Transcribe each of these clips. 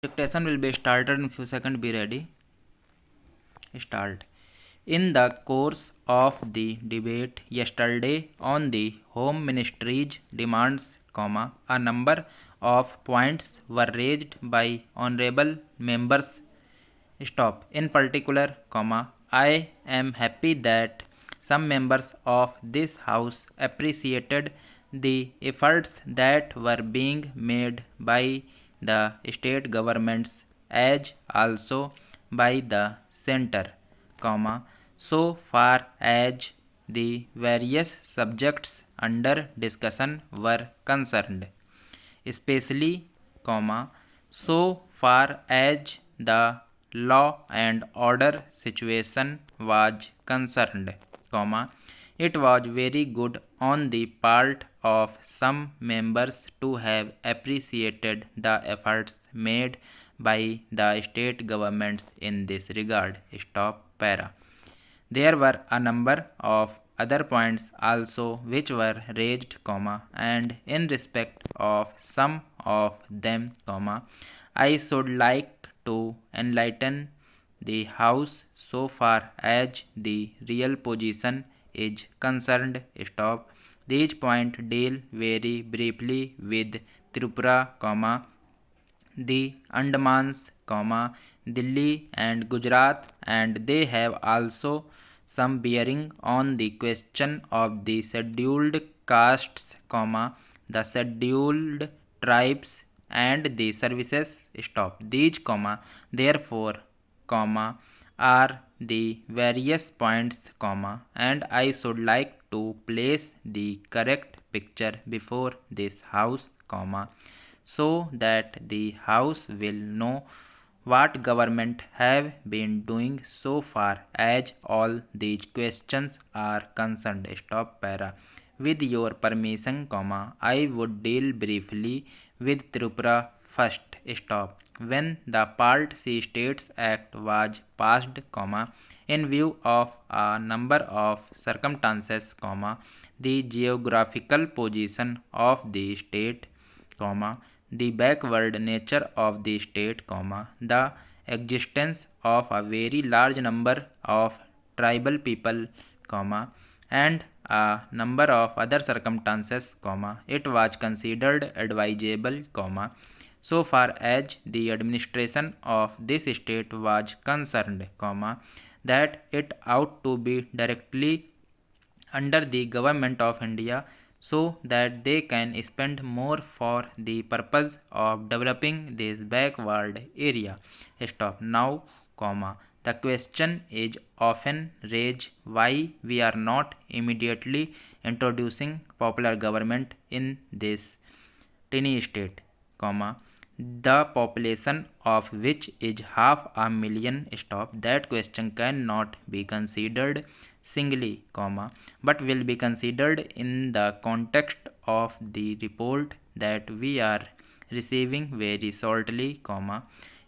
Dictation will be started in few seconds. Be ready. Start. In the course of the debate yesterday on the Home Ministry's demands, a number of points were raised by honorable members. Stop. In particular, I am happy that some members of this House appreciated the efforts that were being made by the state governments as also by the center, so far as the various subjects under discussion were concerned, especially, so far as the law and order situation was concerned, it was very good on the part of some members to have appreciated the efforts made by the state governments in this regard. Stop para. There were a number of other points also which were raised, and in respect of some of them, I should like to enlighten the House so far as the real position is concerned. Stop. These points deal very briefly with Tripura, the Andamans, Delhi and Gujarat, and they have also some bearing on the question of the scheduled castes, the scheduled tribes and the services. Stop. These, therefore, are the various points, and I should like to place the correct picture before this House, so that the House will know what government have been doing so far as all these questions are concerned. Stop para. With your permission, I would deal briefly with Tripura first. Stop. When the Part C States Act was passed, in view of a number of circumstances, the geographical position of the state, the backward nature of the state, the existence of a very large number of tribal people, and a number of other circumstances, it was considered advisable, so far as the administration of this state was concerned, that it ought to be directly under the government of India so that they can spend more for the purpose of developing this backward area. Stop. Now, the question is often raised why we are not immediately introducing popular government in this tiny state, the population of which is 500,000. Stop. That question cannot be considered singly, but will be considered in the context of the report that we are receiving very shortly,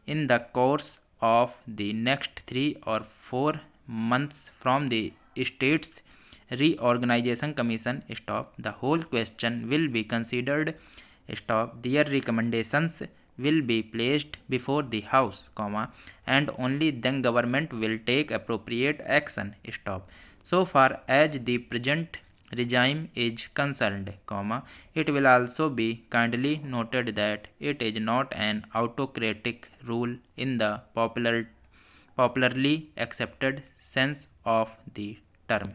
in the course of the next 3 or 4 months from the state's reorganization commission. Stop. The whole question will be considered. Stop. Their recommendations will be placed before the House, and only then government will take appropriate action. Stop. So far as the present regime is concerned, it will also be kindly noted that it is not an autocratic rule in the popularly accepted sense of the term.